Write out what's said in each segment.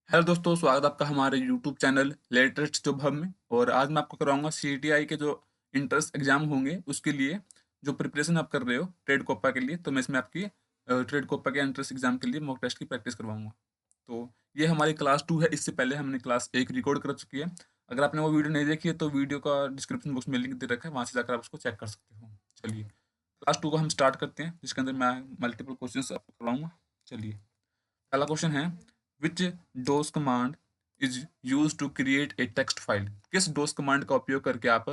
Hello दोस्तों, स्वागत है आपका हमारे YouTube channel latest job hub में। और आज मैं आपको करवाऊंगा सीटीआई के जो इंट्रेंस एग्जाम होंगे उसके लिए जो प्रिपरेशन आप कर रहे हो ट्रेड कोपा के लिए। तो मैं इसमें आपकी ट्रेड कोपा के एंट्रेंस एग्जाम के लिए मॉक टेस्ट की प्रैक्टिस करवाऊंगा। तो ये हमारी क्लास 2 है। इससे पहले हमने क्लास 1 रिकॉर्ड कर चुकी है। अगर आपने वो वीडियो नहीं देखी है तो वीडियो का डिस्क्रिप्शन बॉक्स में लिंक दे रखा है, वहाँ से जाकर आप उसको चेक कर सकते हो। चलिए क्लास 2 को हम स्टार्ट करते हैं, जिसके अंदर मैं मल्टीपल क्वेश्चन आपको करवाऊंगा। चलिए पहला क्वेश्चन है, which DOS command is use to create a text file. किस डोज कमांड का उपयोग करके आप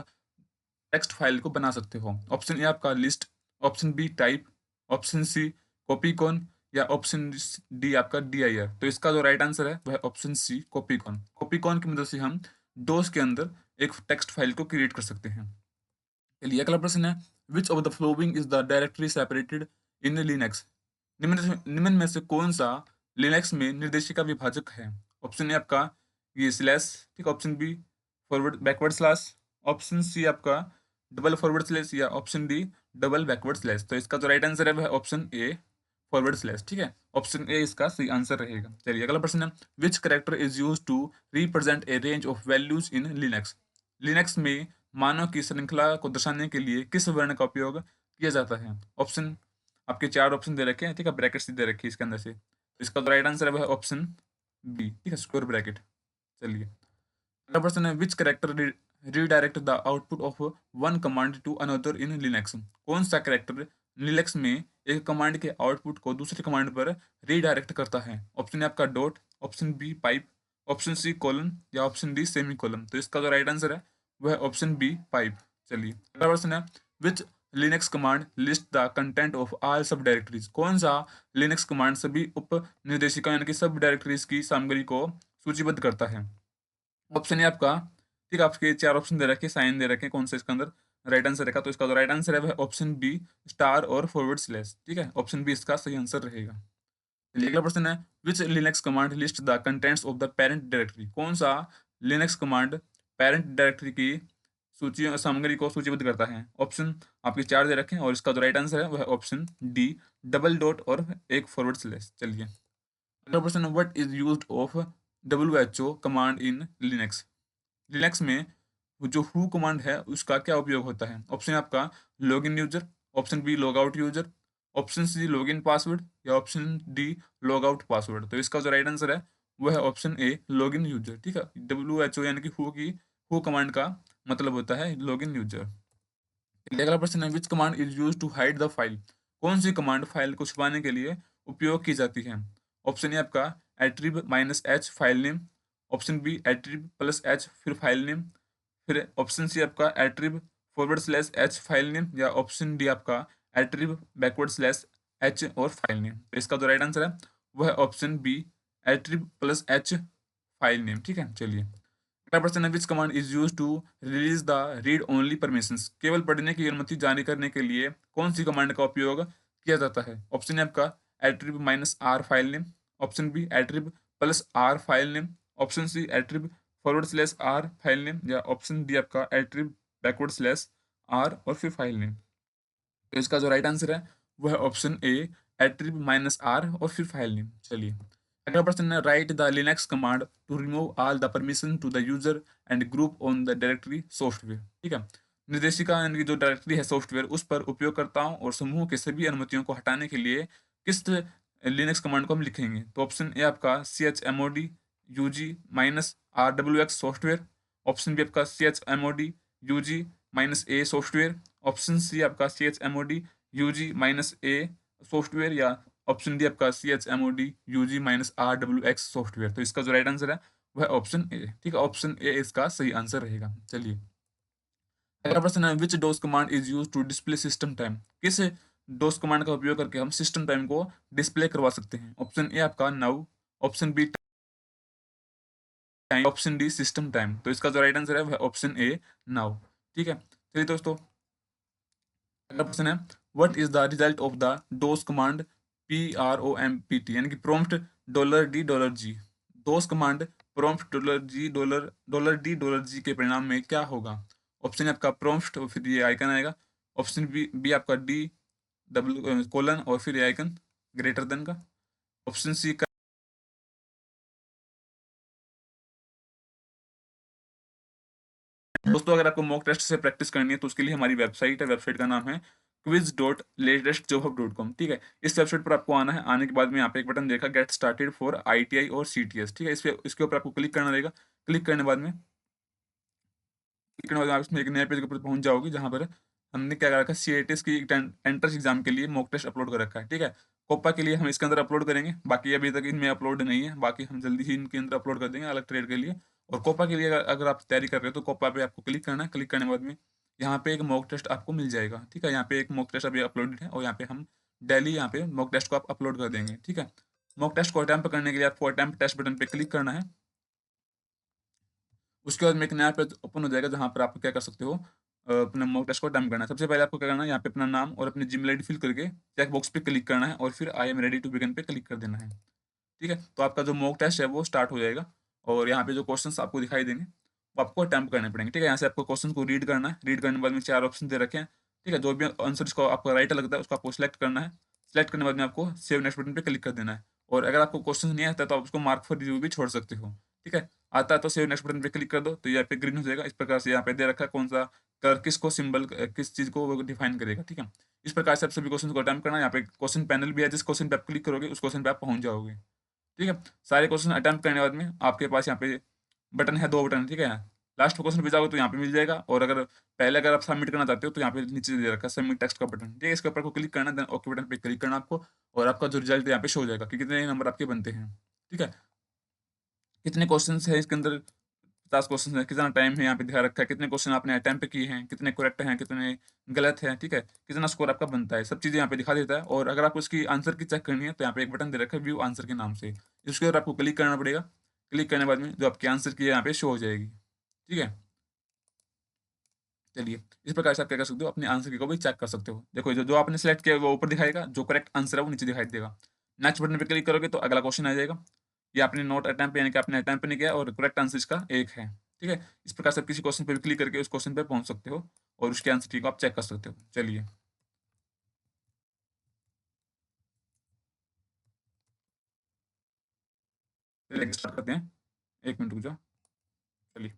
टेक्स्ट फाइल को बना सकते हो? ऑप्शन ए आपका list, option B type, option C copy con या ऑप्शन डी आपका DIR। तो इसका जो राइट आंसर है वह ऑप्शन सी कॉपीकॉन। कॉपीकॉन की मदद से हम डोज के अंदर एक टेक्स्ट फाइल को क्रिएट कर सकते हैं। चलिए अगला प्रश्न है, which of the following is the directory separated in Linux. निम्न में से कौन सा लिनक्स में निर्देशिका विभाजक है? ऑप्शन ए आपका ये स्लैश, ठीक। Option B forward backward slash, option C आपका डबल फॉरवर्ड स्लैश या option D double backward slash. तो इसका जो राइट आंसर है वह ऑप्शन ए फॉरवर्ड स्लैश, ठीक है। ऑप्शन ए इसका सही आंसर रहेगा। चलिए अगला प्रश्न है, which character is use to represent a range of values in Linux. Linux में मानों की श्रृंखला को दर्शाने के लिए किस वर्ण का उपयोग किया जाता है? ऑप्शन आपके चार ऑप्शन दे रखे हैं, ठीक है। ब्रैकेट्स दे रखी है इसके अंदर से। तो इसका राइट आंसर है वह ऑप्शन बी, ठीक है, स्क्वायर ब्रैकेट। चलिए अगला प्रश्न है, which character redirect the output of one command to another in Linux. कौन सा करेक्टर लिनक्स में एक कमांड के आउटपुट को दूसरे कमांड पर रीडायरेक्ट करता है? ऑप्शन है आपका dot, option B pipe, option C colon या ऑप्शन डी सेमी कोलन। तो इसका जो राइट आंसर है वह ऑप्शन बी पाइप। चलिए अगला प्रश्न है, which Linux command list the content of all subdirectories. कौन सा लिनक्स कमांड सभी उप निर्देशिका यानी कि सब डायरेक्टरीज की सामग्री को सूचीबद्ध करता है? ऑप्शन है आपका, ठीक है, आपके चार ऑप्शन दे रखे, साइन दे रखे, कौन सा इसके अंदर राइट आंसर रहेगा? तो इसका जो राइट आंसर है वह ऑप्शन बी स्टार और फॉरवर्ड स्लैश, ठीक है। ऑप्शन बी इसका सही आंसर रहेगा। चलिए अगला प्रश्न है, which Linux command list the contents of the parent directory. कौन सा लिनक्स कमांड पेरेंट डायरेक्टरी की सूची सामग्री को सूचीबद्ध करता है? ऑप्शन आपके चार दे रखे हैं और इसका जो राइट आंसर है वह ऑप्शन डी डबल डॉट और एक फॉरवर्ड स्लैश। चलिए अगला प्रश्न, what is used of WHO command in Linux. Linux में जो हु कमांड है उसका क्या उपयोग होता है? ऑप्शन आपका login user, option B log out user, option C login password या option D log out password. तो इसका जो राइट आंसर है वो है ऑप्शन ए लॉगिन यूजर, ठीक है। WHO यानी कि हु कमांड का मतलब होता है लॉगिन यूजर। अगला प्रश्न है, which command is use to hide the file. कौन सी कमांड फाइल को छुपाने के लिए उपयोग की जाती है? ऑप्शन ए आपका attrib -h file name, option B attrib +h फिर फाइल नेम, फिर ऑप्शन सी आपका एट्रिब /h फाइल नेम या ऑप्शन डी आपका एट्रिब /h और फाइल नेम। तो इसका जो राइट आंसर है वह है option B attrib +h file name, ठीक है। चलिए अगला प्रश्न है, which command is use to release the read only permissions. केवल पढ़ने की अनुमति जारी करने के लिए कौन सी कमांड का उपयोग किया जाता है? ऑप्शन है आपका attrib -r file name, option B attrib +r file name, option C attrib /r file name या ऑप्शन डी आपका एट्रिब /r और फिर फाइल नेम। तो इसका जो राइट आंसर है वो है ऑप्शन ए एट्रिब -r और फिर फाइल नेम। चलिए अगला प्रश्न है, write the Linux command to remove all the permission to the user and group on the directory software, ठीक है। निर्देशिका यानी कि जो डायरेक्टरी है सॉफ्टवेयर उस पर उपयोगकर्ताओं और समूह के सभी अनुमतियों को हटाने के लिए किस लिनक्स कमांड को हम लिखेंगे? तो ऑप्शन ए आपका chmod -rwx software, option B आपका chmod -a software, option C आपका chmod -a सॉफ्टवेयर या ऑप्शन डी आपका chmod -rwx सॉफ्टवेयर। तो इसका जो राइट आंसर है वह ऑप्शन ए, ठीक है। ऑप्शन ए इसका सही आंसर रहेगा। चलिए अगला प्रश्न है, which DOS command is use to display system time. किस डोज कमांड का उपयोग करके हम सिस्टम टाइम को डिस्प्ले करवा सकते हैं? ऑप्शन ए आपका now, option B time, option D system time. तो इसका जो राइट आंसर है वह ऑप्शन ए नाउ, ठीक है। चलिए दोस्तों अगला प्रश्न है, what is the result of the dose command PROMPT यानी कि prompt $D$G। Dose command prompt $D$G के परिणाम में क्या होगा? ऑप्शन आपका प्रॉम्प्ट और फिर ये आइकन आएगा, ऑप्शन बी आपका डी डब्ल्यू कोलन और फिर ये आइकन ग्रेटर देन का, ऑप्शन सी दोस्तों अगर आपको मॉक टेस्ट से प्रैक्टिस करनी है तो उसके लिए हमारी वेबसाइट है, वेबसाइट का नाम है quiz.latestjobhub.com। ठीक है, इस वेबसाइट पर आपको आना है। आने के बाद में यहाँ पे एक बटन देखा गेट स्टार्टेड फॉर ITI और CTS। ठीक है, इसके ऊपर आपको क्लिक करना रहेगा। क्लिक करने बाद में आप इसमें एक नए पेज के ऊपर पहुंच जाओगे जहां पर हमने क्या कर रखा है, CATS की एंट्रेंस एग्जाम के लिए मॉक टेस्ट अपलोड कर रखा है। ठीक है, कोपा के लिए हम इसके अंदर अपलोड करेंगे, बाकी अभी तक इनमें अपलोड नहीं है, बाकी हम जल्दी ही इनके अंदर अपलोड कर देंगे अलग ट्रेड के लिए। और कोपा के लिए अगर आप तैयारी कर रहे हो तो कोपा पे आपको क्लिक करना है। क्लिक करने के बाद में यहाँ पे एक मॉक टेस्ट आपको मिल जाएगा। ठीक है, यहाँ पे एक मॉक टेस्ट अभी अपलोडेड है और यहाँ पे हम डेली यहाँ पे मॉक टेस्ट को आप अपलोड कर देंगे। ठीक है, मॉक टेस्ट को अटैम्प्ट करने के लिए आपको अटैम्प्ट टेस्ट बटन पे क्लिक करना है। उसके बाद में एक नया पेज ओपन हो जाएगा जहाँ पर आप क्या कर सकते हो, अपना मॉक टेस्ट को अटेम्प्ट करना है। सबसे पहले आपको क्या करना है, यहाँ पे अपना नाम और अपनी जीमेल आईडी फिल करके चेक बॉक्स पे क्लिक करना है और फिर I am ready to begin पे क्लिक कर देना है। ठीक है, तो आपका जो मॉक टेस्ट है वो स्टार्ट हो जाएगा और यहाँ पे जो क्वेश्चंस आपको दिखाई देंगे वो आपको अटेम्प्ट करने पड़ेंगे। ठीक है, यहाँ से आपको क्वेश्चन को रीड करना है। रीड करने के बाद में 4 ऑप्शन दे रखे हैं। ठीक है, जो भी आंसर इसको आपको राइट लगता है उसको आपको सिलेक्ट करना है। सिलेक्ट करने के बाद में आपको सेव नेक्स्ट बटन पे क्लिक कर देना है। और अगर आपको क्वेश्चन नहीं आता तो आप उसको मार्क फॉर रिव्यू भी छोड़ सकते हो। ठीक है, आता है तो सेव नेक्स्ट बटन पे क्लिक कर दो तो यहाँ पे ग्रीन हो जाएगा। इस प्रकार से यहाँ पे दे रखा है कौन सा कर किसको सिंबल किस चीज को वो डिफाइन करेगा। ठीक है, इस प्रकार से आप सभी क्वेश्चन को अटेम्प्ट करना है। यहाँ पे क्वेश्चन पैनल भी है, जिस क्वेश्चन पे आप क्लिक करोगे उस क्वेश्चन पे आप पहुंच जाओगे। ठीक है, सारे क्वेश्चन अटेम्प्ट करने के बाद में आपके पास यहाँ पे बटन है, 2 बटन। ठीक है, लास्ट क्वेश्चन पे जाओगे तो यहाँ पे मिल जाएगा और अगर आप सबमिट करना चाहते हो तो यहाँ पे नीचे दे रखा है सबमिट टेक्स्ट का बटन। ठीक है, इसके ऊपर को क्लिक करना, देन ओके बटन पे क्लिक करना आपको और आपका जो रिजल्ट यहाँ पे शो हो जाएगा कि कितने नंबर आपके बनते हैं। ठीक है, कितने क्वेश्चन है इसके अंदर, 50 क्वेश्चन है, कितना टाइम है यहाँ पे दिखा रखा है, कितने क्वेश्चन आपने अटेम्प्ट किए हैं, कितने करेक्ट हैं, कितने गलत हैं। ठीक है, कितना स्कोर आपका बनता है, सब चीज़ें यहाँ पे दिखा देता है। और अगर आपको इसकी आंसर की चेक करनी है तो यहाँ पे एक बटन दे रखा है व्यू आंसर के नाम से, इसके ऊपर आपको क्लिक करना पड़ेगा। क्लिक करने के बाद में जो आपके आंसर की है यहाँ पे शो हो जाएगी। ठीक है, चलिए इस प्रकार से आप क्या कर सकते हो, अपने आंसर की को भी चेक कर सकते हो। देखो जो जो आपने सेलेक्ट किया है वो ऊपर दिखाएगा, जो करेक्ट आंसर है वो नीचे दिखाई देगा। नेक्स्ट बटन पे क्लिक करोगे तो अगला क्वेश्चन आ जाएगा। ये आपने नोट अटेम्प्ट यानी कि आपने अटेम्प्ट नहीं किया और करेक्ट आंसर इसका एक है। ठीक है, इस प्रकार से आप किसी क्वेश्चन पे भी क्लिक करके उस क्वेश्चन पे पहुंच सकते हो और उसके आंसर ठीक को आप चेक कर सकते हो। चलिए स्टार्ट करते हैं, 1 मिनट रुक जाओ। चलिए,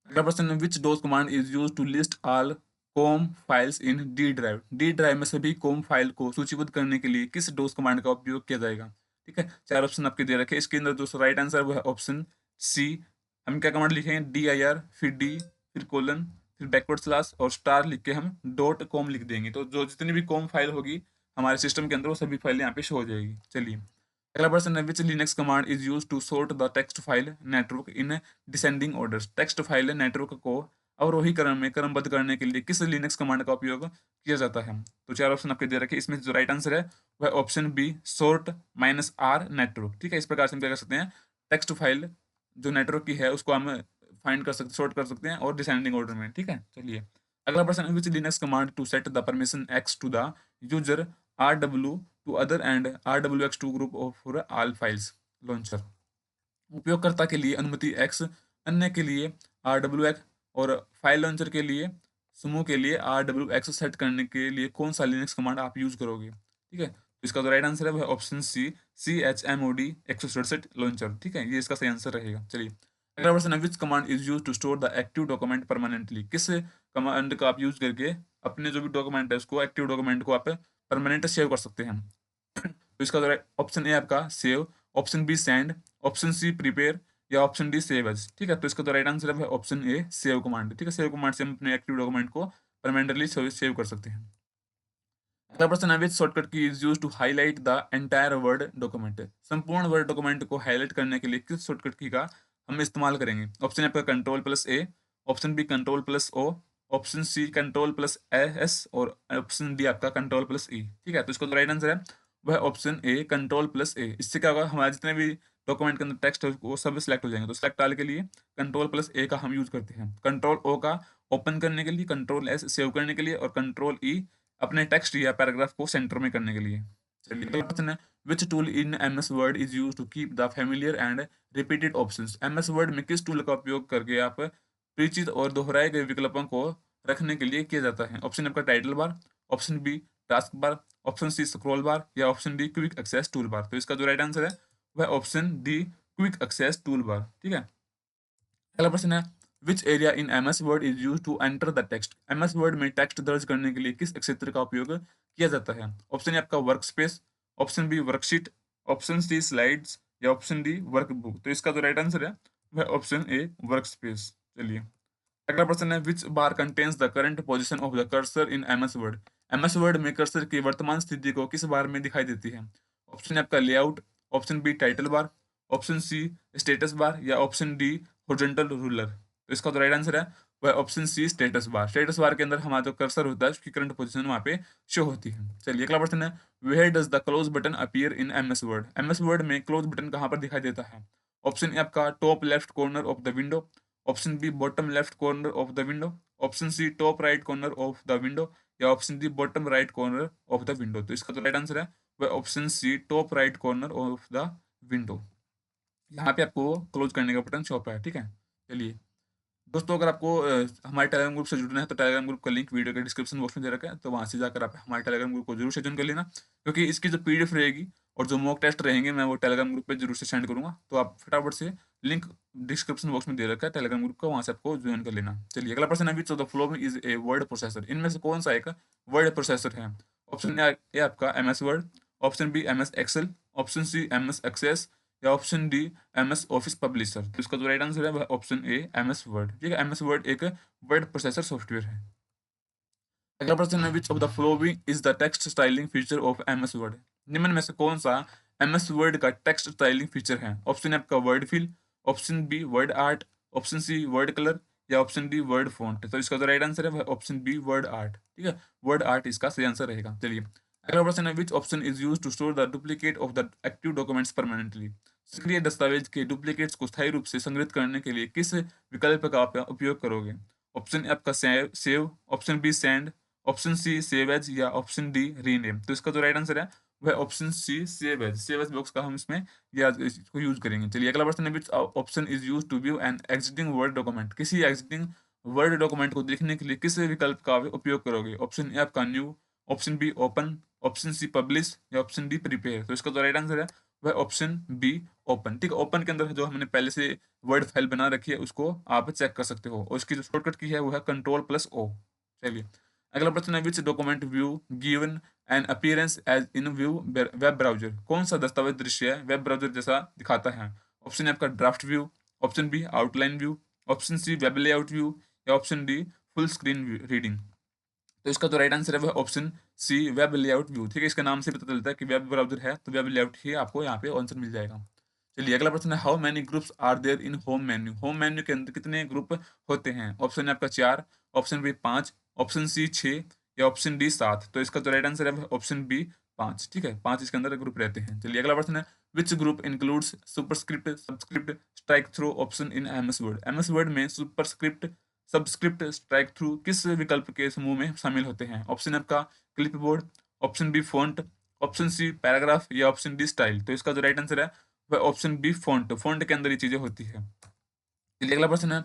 अगला प्रश्न है which DOS command is use to list all COM files in D drive. D drive में सभी कॉम फाइल को सूचीबद्ध करने के लिए किस डोज कमांड का उपयोग किया जाएगा। ठीक है, 4 ऑप्शन आपके दे रखे हैं, इसके अंदर जो राइट आंसर वो है ऑप्शन सी। हम क्या कमांड लिखेंगे, DIR फिर डी फिर कोलन फिर बैकवर्ड स्लैश और स्टार लिख के हम डॉट कॉम लिख देंगे। तो जो जितनी भी कॉम फाइल होगी हमारे सिस्टम के अंदर वो सभी फाइल यहाँ पे शो हो जाएगी। चलिए अगला प्रश्न है which Linux command is use to sort the text file network in descending order. Text file network को अवरोही क्रम में क्रमबद्ध करने के लिए किस लिनक्स कमांड का उपयोग किया जाता है। तो 4 ऑप्शन आपके दे रखे, इसमें जो राइट आंसर है वह option B sort -R network. ठीक है, इस प्रकार से हम क्या कर सकते हैं, टेक्स्ट फाइल जो नेटवर्क की है उसको हम फाइंड कर सकते, सॉर्ट कर सकते हैं और डिसेंडिंग ऑर्डर में। ठीक है, चलिए अगला प्रश्न, which Linux command to set the permission X to the user RW to other and RWX to group of for all files launcher. उपयोगकर्ता के लिए अनुमति X, अन्य के लिए RWX और फाइल लॉन्चर के लिए समूह के लिए RWX सेट करने के लिए कौन सा लिनक्स कमांड आप यूज करोगे। ठीक है, तो इसका जो राइट आंसर है वो है ऑप्शन सी CHMOD 167 लॉन्चर। ठीक है, ये इसका सही आंसर रहेगा। चलिए अगला प्रश्न है which command is use to store the active document permanently. किस कमांड का आप यूज करके अपने जो भी डॉक्यूमेंट है उसको, एक्टिव डॉक्यूमेंट को आप परमानेंट सेव कर सकते हैं। तो इसका जो ऑप्शन ए आपका save, option B send, option C prepare या ऑप्शन डी सेव एज। ठीक है, तो इसका जो राइट आंसर है ऑप्शन ए सेव कमांड। ठीक है, सेव कमांड से हम अपने एक्टिव डॉक्यूमेंट को परमानेंटली सेव कर सकते हैं। अगला प्रश्न है which shortcut key is use to highlight the entire Word document. संपूर्ण वर्ड डॉक्यूमेंट को हाईलाइट करने के लिए किस शॉर्टकट की का हम इस्तेमाल करेंगे। ऑप्शन है आपका कंट्रोल+A, ऑप्शन बी कंट्रोल+O, ऑप्शन सी कंट्रोल+S और ऑप्शन डी आपका कंट्रोल+E। ठीक है, तो इसका राइट आंसर है वह ऑप्शन ए कंट्रोल+A। इससे क्या होगा, हमारे जितने भी डॉक्यूमेंट के अंदर टेक्स्ट है वो सब सिलेक्ट हो जाएंगे। तो सिलेक्ट डाल के लिए कंट्रोल+A का हम यूज करते हैं, कंट्रोल O का ओपन करने के लिए, कंट्रोल+S सेव करने के लिए और कंट्रोल+E अपने टेक्स्ट या पैराग्राफ को सेंटर में करने के लिए। चलिए अगला क्वेश्चन है which tool in MS Word is use to keep the familiar and repeated options. MS Word में किस टूल का उपयोग करके आप परिचित और दोहराए गए विकल्पों को रखने के लिए किया जाता है। ऑप्शन आपका title bar, option B task bar, option C scroll bar या option D quick access tool bar. तो इसका जो राइट आंसर है वह option D quick access tool bar, ठीक है। अगला प्रश्न है, which area in MS Word is use to enter the text. MS Word में टेक्स्ट दर्ज करने के लिए किस क्षेत्र का उपयोग किया जाता है? ऑप्शन ए आपका work space, option B worksheet, option C slides या ऑप्शन डी वर्कबुक। तो इसका जो राइट आंसर है वह ऑप्शन ए वर्क स्पेस। चलिए अगला प्रश्न है, which bar contains the current position of the cursor in MS Word. MS Word में कर्सर की वर्तमान स्थिति को किस बार में दिखाई देती है? ऑप्शन है आपका layout, option B title bar, option C status bar या ऑप्शन डी हॉरिजॉन्टल रूलर। तो इसका जो राइट आंसर है वह option C status bar. Status bar के अंदर हमारा जो कर्सर होता है उसकी करंट पोजीशन वहाँ पे शो होती है। चलिए अगला प्रश्न है, where does the close button appear in MS Word. MS Word में क्लोज बटन कहाँ पर दिखाई देता है? ऑप्शन ए आपका top left corner of the window, option B bottom left corner of the window, option C top right corner of the window या option D bottom right corner of the window. तो इसका जो right answer है वह option C top right corner of the window. यहाँ पे आपको close करने का बटन शो है, ठीक है। चलिए दोस्तों, अगर आपको हमारे टेलीग्राम ग्रुप से जुड़ना है तो टेलीग्राम ग्रुप का लिंक वीडियो के डिस्क्रिप्शन बॉक्स में दे रखा है, तो वहाँ से जाकर आप हमारे टेलीग्राम ग्रुप को जरूर से ज्वाइन कर लेना, क्योंकि इसकी जो पीडीएफ रहेगी और जो मॉक टेस्ट रहेंगे मैं वो टेलीग्राम ग्रुप पे जरूर से सेंड करूंगा। तो आप फटाफट से लिंक डिस्क्रिप्शन बॉक्स में दे रखा है टेलीग्राम ग्रुप का, वहाँ से आपको ज्वाइन कर लेना। चलिए अगला प्रश्न है, which of the following is a word processor. इनमें से कौन सा एक वर्ड प्रोसेसर है? ऑप्शन ए आपका M S Word, option B M S Excel, option C M S Access या option D M S Office Publisher. तो इसका जो राइट आंसर है वह option A M S Word, ठीक है। एम एस वर्ड एक वर्ड प्रोसेसर सॉफ्टवेयर है। अगला प्रश्न है, which of the following is the text styling feature of M S Word. निम्न में से कौन सा एम एस वर्ड का टेक्स्ट स्टाइलिंग फीचर है? ऑप्शन है आपका word fill, option B word art, option C word colour या ऑप्शन डी वर्ड फॉन्ट। तो इसका जो राइट आंसर है वह ऑप्शन बी वर्ड आर्ट, ठीक है। वर्ड आर्ट इसका सही आंसर रहेगा। चलिए अगला प्रश्न है, which option is use to store the duplicate of the active documents permanently. सक्रिय दस्तावेज के डुप्लीकेट्स को स्थायी रूप से संग्रहित करने के लिए किस विकल्प का आप उपयोग करोगे? ऑप्शन ए आपका save, option B send, option C save as या ऑप्शन डी रीनेम। तो इसका जो राइट आंसर है वह option C save as. Save as box का हम इसमें या इसको यूज करेंगे। चलिए अगला प्रश्न है, which option is use to view an existing Word document. किसी एग्जिस्टिंग वर्ड डॉक्यूमेंट को देखने के लिए किस विकल्प का उपयोग करोगे? ऑप्शन ए आपका new, option B open, option C publish या ऑप्शन डी प्रिपेयर। तो इसका जो राइट आंसर है वह ऑप्शन बी ओपन, ठीक है। ओपन के अंदर जो हमने पहले से वर्ड फाइल बना रखी है उसको आप चेक कर सकते हो, और इसकी जो शॉर्टकट की है वो है कंट्रोल प्लस ओ। चलिए अगला प्रश्न है, which document view given an appearance as in view web browser. कौन सा दस्तावेज दृश्य है वेब ब्राउजर जैसा दिखाता है? ऑप्शन है आपका draft view, option B outline view, option C web layout view या option D full screen reading. तो इसका जो राइट आंसर है वह option C web layout view, ठीक है। इसका नाम से पता चलता है कि वेब ब्राउजर है तो वेब लेआउट ही आपको यहाँ पे आंसर मिल जाएगा। चलिए अगला प्रश्न है, how many groups are there in home menu. Home menu के अंदर कितने ग्रुप होते हैं? ऑप्शन है आपका 4, ऑप्शन बी 5, ऑप्शन सी 6 या ऑप्शन डी 7। तो इसका जो राइट आंसर है वह ऑप्शन बी 5, ठीक है। 5 इसके अंदर ग्रुप रहते हैं। चलिए अगला प्रश्न है, which group includes superscript subscript strike through option in MS Word. MS Word में सुपरस्क्रिप्ट सबस्क्रिप्ट स्ट्राइक थ्रू किस विकल्प के समूह में शामिल होते हैं? ऑप्शन आपका clipboard, option B font, option C paragraph या ऑप्शन डी स्टाइल। तो इसका जो राइट आंसर है वह ऑप्शन बी फॉन्ट। फॉन्ट के अंदर ये चीजें होती है। चलिए अगला प्रश्न है,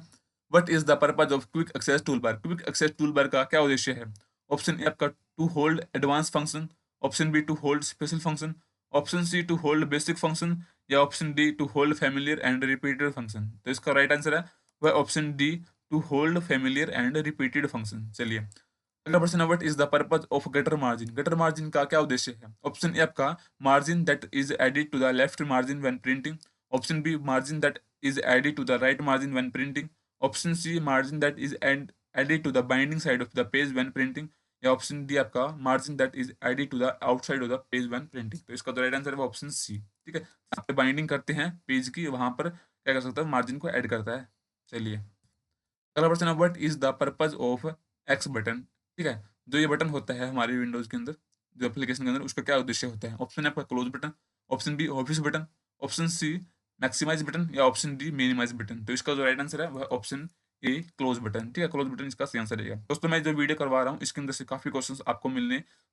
what is the purpose of quick access tool bar. Quick access tool bar का क्या उद्देश्य है? ऑप्शन ए आपका to hold advance function, option B to hold special function, option C to hold basic function या option D to hold familiar and repeated function. तो इसका right answer है वह option D to hold familiar and repeated function. चलिए अगला प्रश्न है, what is the purpose of gutter margin. Gutter margin का क्या उद्देश्य है? ऑप्शन ए आपका margin that is added to the left margin when printing, option B margin that is added to the right margin when printing, option C margin that is added to the binding side of the page when printing या option D आपका margin that is added to the outside of the page when printing. तो इसका तो right answer है option C, ठीक है। यहाँ पे बाइंडिंग करते हैं पेज की, वहां पर क्या कर सकता है मार्जिन को ऐड करता है। चलिए अगला प्रश्न है, what is the purpose of x button, ठीक है। जो ये बटन होता है हमारे विंडोज के अंदर, जो एप्लीकेशन के अंदर, उसका क्या उद्देश्य होता है? ऑप्शन है आपका close button, option B office button, option C maximise button या ऑप्शन डी मिनिमाइज बटन। तो इसका जो राइट आंसर है वह ऑप्शन ए क्लोज बटन, ठीक है। क्लोज बटन इसका सही आंसर रहेगा। दोस्तों मैं जो वीडियो करवा रहा हूँ इसके अंदर से काफी क्वेश्चंस आपको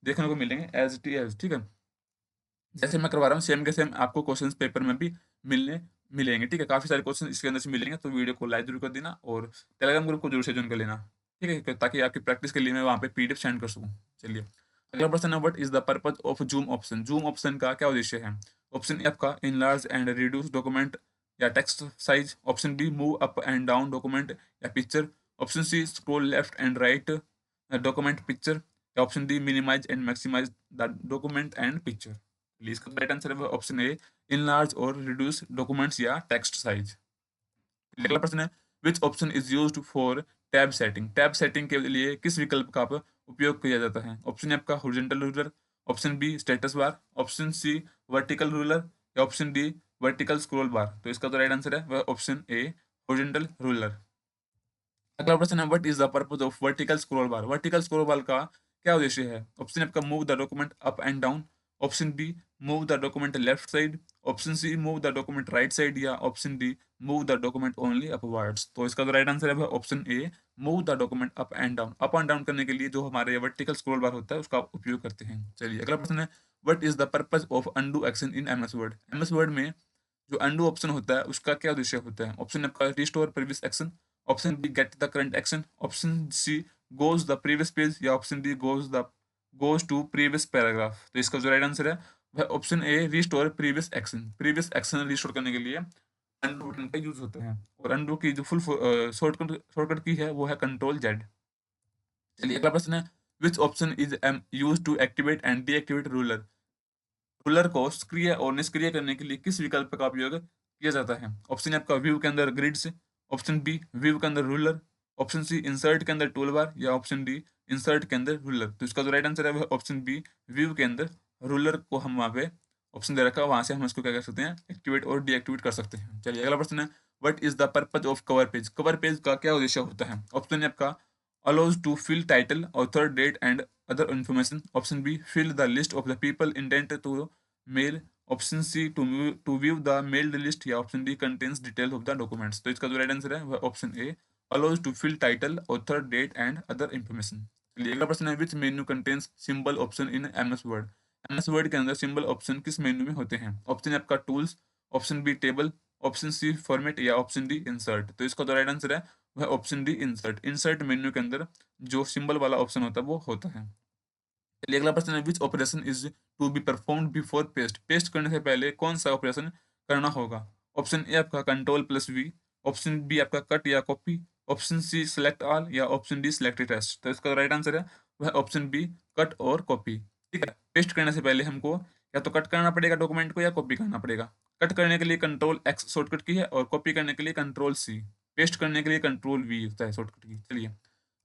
देखने को मिलेंगे एज टी एज, ठीक है। जैसे मैं करवा रहा हूँ सेम के सेम आपको क्वेश्चंस पेपर में भी मिलेंगे, ठीक है। काफी सारे क्वेश्चन इसके अंदर से मिलेंगे, तो वीडियो को लाइक जरूर कर देना और टेलीग्राम ग्रुप को जरूर से ज्वाइन कर लेना, ठीक है, ताकि आपकी प्रैक्टिस के लिए मैं वहाँ पे पीडीएफ सेंड कर सकूँ। चलिए अगला प्रश्न है, what is the purpose of zoom option. Zoom option का क्या उद्देश्य है? ऑप्शन ए आपका इनलार्ज एंड रिड्यूस डॉक्यूमेंट या text size, option B move up and down document या picture, option C scroll left and right document picture, या option D minimise and maximise the document and picture. इसका right answer है option A enlarge और reduce documents या text size. अगला प्रश्न है which option is used for tab setting. Tab setting के लिए किस विकल्प का उपयोग किया जाता है? ऑप्शन ए आपका horizontal ruler, option B status bar, option C vertical ruler, या option D vertical scroll bar. तो इसका तो राइट आंसर है वह ऑप्शन ए हॉरिजॉन्टल रूलर। अगला प्रश्न है what is the purpose of vertical scroll bar. Vertical scroll bar का क्या उद्देश्य है? ऑप्शन आपका move the document up and down, option B move the document left side, option C move the document right side, या option D move the document only upwards. तो इसका तो right answer है option A move the document up and down. Up and down करने के लिए जो हमारे वर्टिकल स्क्रॉल बार होता है उसका उपयोग करते हैं। चलिए अगला प्रश्न है what is the purpose of undo action in MS Word. MS Word में जो अनडू ऑप्शन होता है उसका क्या उद्देश्य होता है? ऑप्शन आपका restore previous action, option B get the current action, option C goes the previous page, या option D goes to previous paragraph. तो इसका जो राइट आंसर है वह option A restore previous action. Previous action restore करने के लिए undo button का यूज होता है, और अनडू की जो फुल शॉर्टकट की है वो है कंट्रोल जेड। चलिए अगला प्रश्न है which option is use to activate and deactivate ruler. Ruler को सक्रिय और निष्क्रिय करने के लिए किस विकल्प का उपयोग किया जाता है? ऑप्शन आपका व्यू के अंदर ग्रिड्स, ऑप्शन बी व्यू के अंदर रूलर, ऑप्शन सी इंसर्ट के अंदर टूल बार, या ऑप्शन डी इंसर्ट के अंदर रूलर। तो इसका जो राइट आंसर है वह ऑप्शन बी व्यू के अंदर रूलर को हम वहाँ पे ऑप्शन दे रखा है, वहां से हम इसको क्या कर सकते हैं एक्टिवेट और डीएक्टिवेट कर सकते हैं। चलिए अगला प्रश्न है what is the purpose of cover page. Cover page का क्या उद्देश्य होता है? ऑप्शन आपका allows to fill title, author, date, and other information. Option B, fill the list of the people intended to mail. Option C to view the mailed list, या option D contains detail of the documents. तो इसका जो right answer है वह option A allows to fill title, author, date and other information. चलिए अगला प्रश्न है which menu contains symbol option in MS Word. MS Word के अंदर सिंबल ऑप्शन किस मेन्यू में होते हैं? ऑप्शन आपका tools, option B table, option C format, या ऑप्शन डी इंसर्ट। तो इसका जो राइट आंसर है वह option D insert. Insert menu के अंदर जो सिंबल वाला ऑप्शन होता है वो होता है। चलिए अगला प्रश्न है which operation is to be performed before paste. Paste करने से पहले कौन सा ऑपरेशन करना होगा? ऑप्शन ए आपका control plus V, option B आपका कट या copy, option C select all, या ऑप्शन डी सिलेक्ट टेस्ट। तो इसका राइट आंसर है वह ऑप्शन बी कट और कॉपी। ठीक है, पेस्ट करने से पहले हमको या तो कट करना पड़ेगा डॉक्यूमेंट को या कॉपी करना पड़ेगा। कट करने के लिए कंट्रोल एक्स शॉर्टकट की है, और कॉपी करने के लिए कंट्रोल सी, पेस्ट करने के लिए कंट्रोल वी होता है शॉर्टकट की। चलिए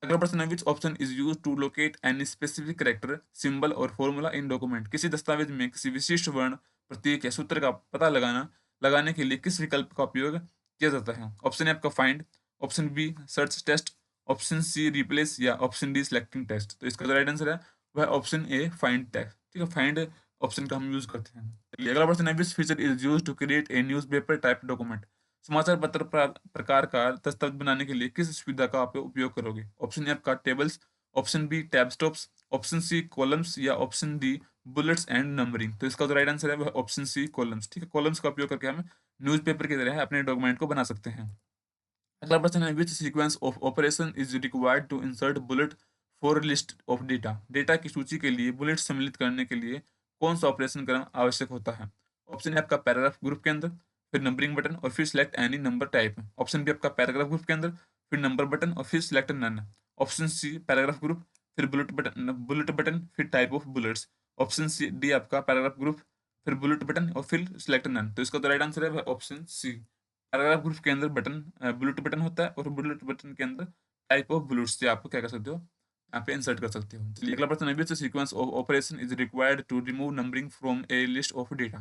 अगला प्रश्न है which option is use to locate any specific character, symbol और फॉर्मूला इन डॉक्यूमेंट। किसी दस्तावेज में किसी विशिष्ट वर्ण, प्रतीक या सूत्र का पता लगाने के लिए किस विकल्प का उपयोग किया जाता है? ऑप्शन है आपका find, option B search text, option C replace, या ऑप्शन डी सिलेक्टिंग टेस्ट। तो इसका जो राइट आंसर है वह ऑप्शन ए फाइंड टेस्ट। ठीक है, फाइंड ऑप्शन का हम यूज करते हैं। चलिए अगला प्रश्न है which feature is use to create a newspaper type document. समाचार पत्र प्रकार का दस्तावेज बनाने के लिए किस सुविधा का आप उपयोग करोगे? ऑप्शन ए आपका tables, option B tab stops, option C columns, या option D bullets and numbering. तो इसका जो राइट आंसर है वह ऑप्शन सी कॉलम्स। ठीक है, कॉलम्स का उपयोग करके हम न्यूज़पेपर की तरह अपने डॉक्यूमेंट को बना सकते हैं। अगला प्रश्न है which sequence of operation is required to insert bullet for list of data. Data की सूची के लिए बुलेट सम्मिलित करने के लिए कौन सा ऑपरेशन करना आवश्यक होता है? ऑप्शन है आपका पैराग्राफ ग्रुप के अंदर, फिर नंबरिंग बटन, और फिर select any number type. Option B आपका पैराग्राफ ग्रुप के अंदर, फिर नंबर बटन, और फिर select none. Option C paragraph group, फिर बुलेट बटन फिर type of bullets. Option C D आपका पैराग्राफ ग्रुप, फिर बुलेट बटन, और फिर सिलेक्ट नन। तो इसका तो राइट आंसर है वह ऑप्शन सी पैराग्राफ ग्रुप के अंदर बुलेट बटन होता है, और बुलेट बटन के अंदर टाइप ऑफ बुलेट्स से आपको क्या कर सकते हो यहाँ पे इंसर्ट कर सकते हो। चलिए अगला प्रश्न है which sequence of operation is required to remove numbering from a list of data.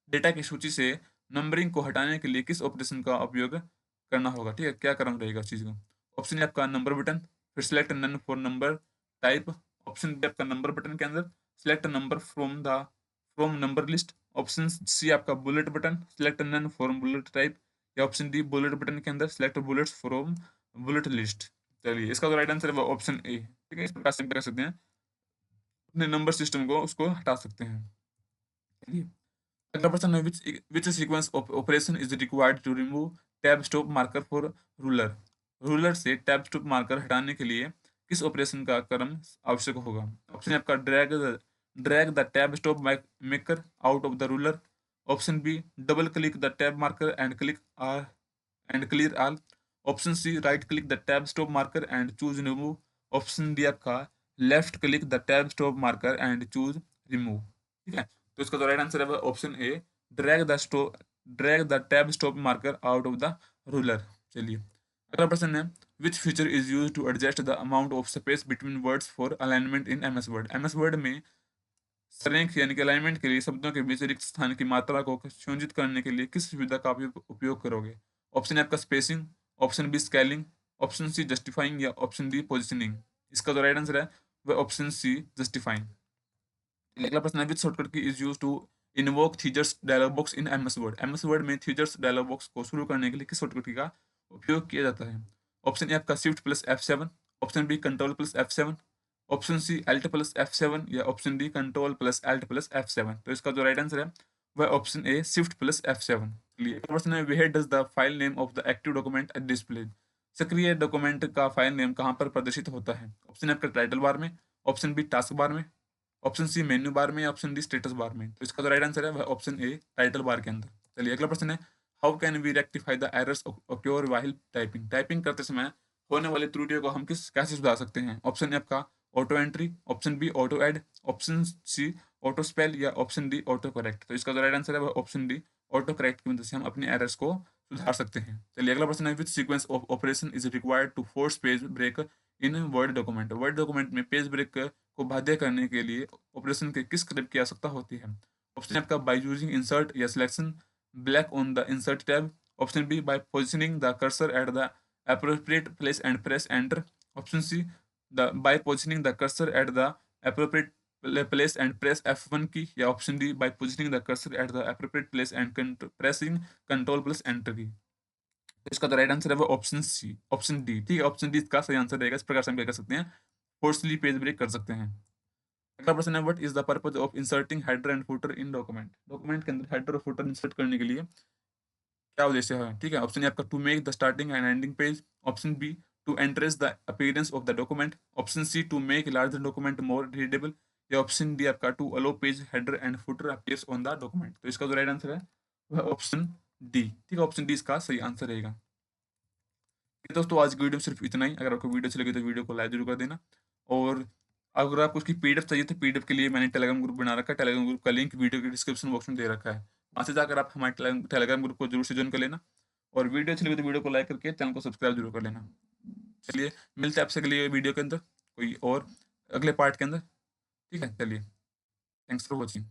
Data की सूची से नंबरिंग को हटाने के लिए किस ऑपरेशन का उपयोग करना होगा? ठीक है, क्या क्रम रहेगा उस चीज का? ऑप्शन है आपका नंबर बटन, फिर select none for number type, option B आपका नंबर बटन के अंदर select number from number list, option C आपका bullet button select none for bullet type, या ऑप्शन डी बुलेट बटन के अंदर select bullets from bullet list. चलिए इसका जो राइट आंसर है वो ऑप्शन ए। ठीक है, इस प्रकार से हम क्या कर सकते हैं अपने नंबर सिस्टम को उसको हटा सकते हैं। चलिए अगला प्रश्न है which sequence of operation is required to remove tab stop marker for ruler. Ruler से टैब स्टॉप मार्कर हटाने के लिए किस ऑपरेशन का क्रम आवश्यक होगा? ऑप्शन है आपका drag the tab stop maker out of the ruler, option B double click the tab marker and click and clear all. Option C right click the tab stop marker and choose remove. Option D आपका left click the tab stop marker and choose remove. ठीक है, तो इसका जो right answer है option A, drag the tab stop marker out of the ruler. चलिए अगला प्रश्न है, which feature is use to adjust the amount of space between words for alignment in MS Word. MS Word में संरेख यानी कि alignment के लिए शब्दों के बीच रिक्त स्थान की मात्रा को सुनिश्चित करने के लिए किस सुविधा का उपयोग करोगे। ऑप्शन है आपका spacing, option B scaling, option C justifying या ऑप्शन डी पोजिशनिंग। इसका जो राइट आंसर है वह ऑप्शन सी जस्टिफाइंग। अगला प्रश्न है, which shortcut key is use to invoke thesaurus dialog box in MS Word. MS Word में थीजर्स डायलॉग बॉक्स को शुरू करने के लिए किस शॉर्टकट का उपयोग किया जाता है। ऑप्शन ए आपका shift plus F7, option B control plus F7, option C Alt plus F7 या option D control plus Alt plus F7। तो इसका जो राइट आंसर है वह ऑप्शन ए शिफ्ट प्लस F7। चलिए अगला प्रश्न है, where does the file name of the active document display. सक्रिय डॉक्यूमेंट का फाइल नेम कहाँ पर प्रदर्शित होता है। ऑप्शन है आपका टाइटल बार में, ऑप्शन बी टास्क बार में, ऑप्शन सी मेन्यू बार में, ऑप्शन डी स्टेटस बार में। तो इसका जो राइट आंसर है वह ऑप्शन ए टाइटल बार के अंदर। चलिए अगला प्रश्न है, how can we rectify the errors occur while typing. Typing करते समय होने वाली त्रुटियों को हम कैसे सुधार सकते हैं। ऑप्शन ए आपका auto entry, option B auto add, option C auto spell या ऑप्शन डी ऑटो करेक्ट। तो इसका जो राइट आंसर है वह ऑप्शन डी ऑटो करेक्ट की मदद से हम अपने एरर्स को सुधार सकते हैं। चलिए अगला प्रश्न है, which sequence of operation is required to force page break in Word document. Word document में पेज ब्रेक को बाध्य करने के लिए ऑपरेशन के किस कदम की आवश्यकता होती है। ऑप्शन आपका बाय यूजिंग इंसर्ट या selection black on the insert tab, option B by positioning the cursor at the appropriate place and press enter, option C the by positioning the cursor at the appropriate place and press F1 की, या option D by positioning the cursor at the appropriate place and pressing control plus enter की। तो इसका तो right answer है वो option C, option D. ठीक है, ऑप्शन डी इसका सही आंसर रहेगा। इस प्रकार से हम क्या कर सकते हैं, फोर्सली पेज ब्रेक कर सकते हैं। अगला प्रश्न है, what is the purpose of inserting header and footer in document. Document के अंदर हेडर और फुटर इंसर्ट करने के लिए क्या उद्देश्य है। ठीक है, ऑप्शन ए आपका to make the starting and ending page, option B to entrance the appearance of the document, option C to make larger document more readable, या ऑप्शन डी आपका to allow page header and footer appears on the document. तो इसका जो right answer है वह option D. ठीक है, option D इसका सही आंसर रहेगा। दोस्तों आज की वीडियो में सिर्फ इतना ही। अगर आपको वीडियो अच्छी लगी तो वीडियो को लाइक जरूर कर देना, और अगर आपको उसकी पीडीएफ चाहिए तो पीडीएफ के लिए मैंने टेलीग्राम ग्रुप बना रखा है। टेलीग्राम ग्रुप का लिंक वीडियो के डिस्क्रिप्शन बॉक्स में दे रखा है, वहाँ से जाकर आप हमारे टेलीग्राम ग्रुप को जरूर से ज्वाइन कर लेना, और वीडियो अच्छी लगी तो वीडियो को लाइक करके चैनल को सब्सक्राइब जरूर कर लेना। चलिए मिलते हैं आपसे अगले वीडियो के अंदर कोई और अगले पार्ट के अंदर। ठीक है, चलिए थैंक्स फॉर वॉचिंग।